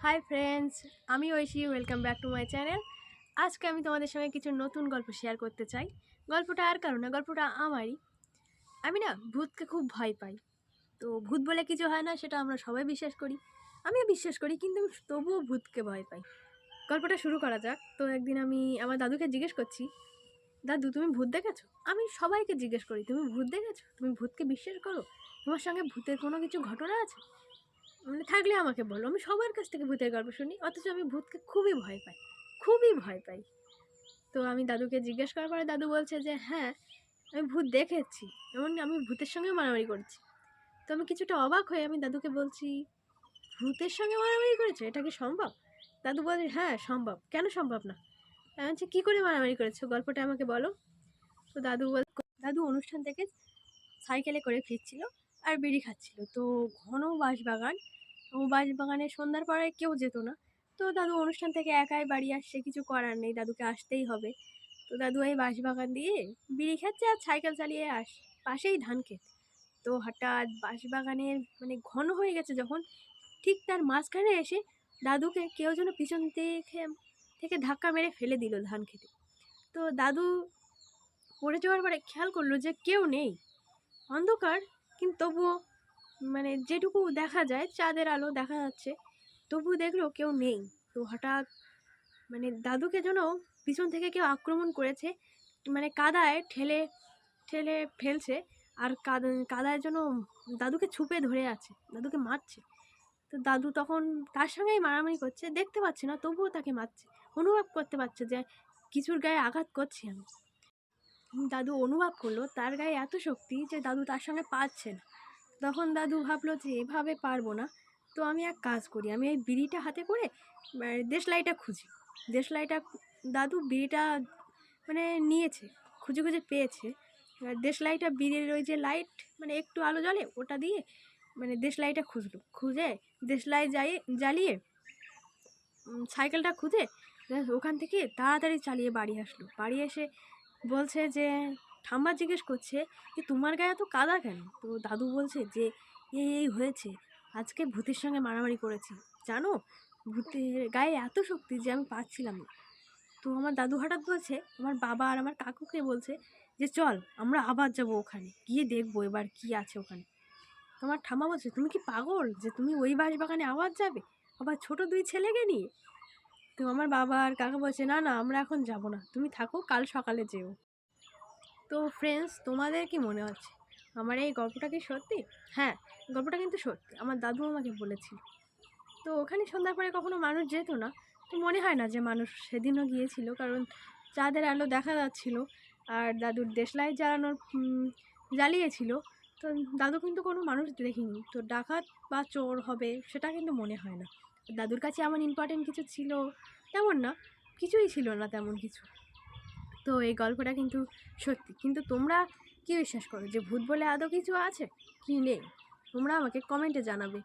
High friends, আমি Oishi. Welcome back to my channel. আজকে আমি তোমাদের সঙ্গে কিছু নতুন গল্প শেয়ার করতে চাই। গল্পটা আর কারণ না, গল্পটা আমারই। আমি না ভূতকে খুব ভয় পাই। তো ভূত বলে কিছু হয় না, সেটা আমরা সবাই বিশ্বাস করি, আমিও বিশ্বাস করি, কিন্তু তবুও ভূতকে ভয় পাই। গল্পটা শুরু করা যাক। তো একদিন আমি আমার দাদুকে জিজ্ঞেস করছি, দাদু তুমি ভূত দেখেছো? আমি সবাইকে জিজ্ঞেস করি, তুমি ভূত দেখেছো? তুমি ভূতকে বিশ্বাস করো? তোমার সঙ্গে ভূতের কোনো কিছু ঘটনা আছে? মানে থাকলে আমাকে বলো। আমি সবার কাছ থেকে ভূতের গল্প শুনি, অথচ আমি ভূতকে খুবই ভয় পাই, খুবই ভয় পাই। তো আমি দাদুকে জিজ্ঞেস করার পরে দাদু বলছে যে হ্যাঁ, আমি ভূত দেখেছি, এমন আমি ভূতের সঙ্গে মারামারি করেছি। তো আমি কিছুটা অবাক হয়ে আমি দাদুকে বলছি, ভূতের সঙ্গে মারামারি করেছো? এটা কি সম্ভব? দাদু বলে হ্যাঁ সম্ভব, কেন সম্ভব না? আমি বলছি কী করে মারামারি করেছো, গল্পটা আমাকে বলো। তো দাদু অনুষ্ঠান থেকে সাইকেলে করে ফিরছিল আর বিড়ি খাচ্ছিল। তো ঘন বাঁশবাগান, ও বাঁশবাগানে সন্ধ্যার পরে কেউ যেত না। তো দাদু অনুষ্ঠান থেকে একাই বাড়ি আসছে, কিছু করার নেই, দাদুকে আসতেই হবে। তো দাদু এই বাঁশবাগান দিয়ে বিড়ি খাচ্ছে আর সাইকেল চালিয়ে পাশেই ধান ক্ষেত। তো হঠাৎ বাঁশবাগানের মানে ঘন হয়ে গেছে যখন, ঠিক তার মাঝখানে এসে দাদুকে কেউ যেন পিছন থেকে ধাক্কা মেরে ফেলে দিল ধান খেতে। তো দাদু পড়ে যাওয়ার পরে খেয়াল করলো যে কেউ নেই, অন্ধকার, কিন্তু তবুও মানে যেটুকু দেখা যায় চাঁদের আলো দেখা যাচ্ছে, তবুও দেখলো কেউ নেই। তো হঠাৎ মানে দাদুকে যেন পিছন থেকে কেউ আক্রমণ করেছে, মানে কাদায় ঠেলে ঠেলে ফেলছে, আর কাদায় যেন দাদুকে ছুপে ধরে আছে, দাদুকে মারছে। তো দাদু তখন তার সঙ্গেই মারামারি করছে, দেখতে পাচ্ছে না তবুও তাকে মারছে, অনুভব করতে পারছে যে কিছুর গায়ে আঘাত করছি আমি। দাদু অনুভব করলো তার গায়ে এত শক্তি যে দাদু তার সঙ্গে পারছে না। তখন দাদু ভাবলো যে এভাবে পারবো না, তো আমি এক কাজ করি, আমি এই বিড়িটা হাতে করে দেশলাইটা খুঁজি। দেশলাইটা দাদু বিড়িটা মানে নিয়েছে, খুঁজে খুঁজে পেয়েছে। এবার দেশলাইটা, বিড়ির ওই যে লাইট মানে একটু আলো জ্বলে, ওটা দিয়ে মানে দেশলাইটা খুঁজে দেশলাই জ্বালিয়ে সাইকেলটা খুঁজে ওখান থেকে তাড়াতাড়ি চালিয়ে বাড়ি আসলো। বাড়ি এসে বলছে যে ঠাম্মা জিজ্ঞেস করছে যে তোমার গায়ে এত কাদা কেন? তো দাদু বলছে যে এই হয়েছে, আজকে ভূতের সঙ্গে মারামারি করেছি, জানো, ভূতের গায়ে এত শক্তি যে আমি পাচ্ছিলাম না। তো আমার দাদু হঠাৎ বলছে, আমার বাবা আর আমার কাকুকে বলছে যে চল আমরা আবার যাবো, ওখানে গিয়ে দেখবো এবার কি আছে ওখানে। তোমার ঠাম্মা বলছে তুমি কি পাগল যে তুমি ওই বাঁশবাগানে আবার যাবে, আবার ছোট দুই ছেলেকে নিয়ে? তো আমার বাবা আর কাকা বলছে না না, আমরা এখন যাব না, তুমি থাকো, কাল সকালে যেও। তো ফ্রেন্ডস, তোমাদের কি মনে হচ্ছে আমার এই গল্পটা কি সত্যি? হ্যাঁ, গল্পটা কিন্তু সত্যি, আমার দাদু আমাকে বলেছিল। তো ওখানে সন্ধ্যার পরে কখনো মানুষ যেত না, তো মনে হয় না যে মানুষ সেদিনও গিয়েছিল, কারণ চাঁদের আলো দেখা যাচ্ছিল আর দাদুর দেশলাই জ্বালিয়েছিল। তো দাদু কিন্তু কোনো মানুষ দেখিনি, তো ডাকাত বা চোর হবে সেটা কিন্তু মনে হয় না। দাদুর কাছে এমন ইম্পর্টেন্ট কিছু ছিল তেমন না, কিছুই ছিল না তেমন কিছু। তো এই গল্পটা কিন্তু সত্যি, কিন্তু তোমরা কি বিশ্বাস করো যে ভূত বলে আদৌ কিছু আছে কি নেই? তোমরা আমাকে কমেন্টে জানাবে।